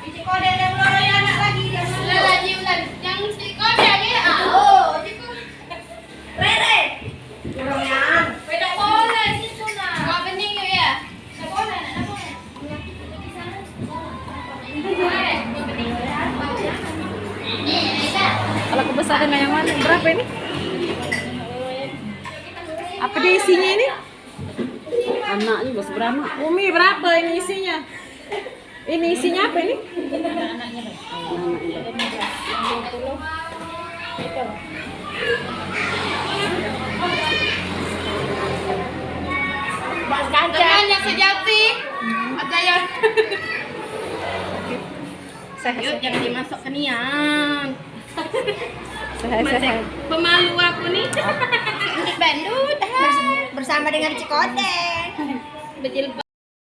Si kode yang belum ada anak lagi dia lagi ulan yang si kode dia oh Rere kurangnya beda bola situ nah nggak bening yuk ya nggak boleh nggak boleh Kalau kebesaran yang mana? Berapa ini? Apa dia isinya ini? Anaknya bos berapa? Umi berapa ini isinya? Ini isinya apa ini? teman yang sejati ada yang Sehat. jangan dimasuk ke nian Sehat. pemalu aku nih untuk bandut bersama dengan Cikodeng. berjilbab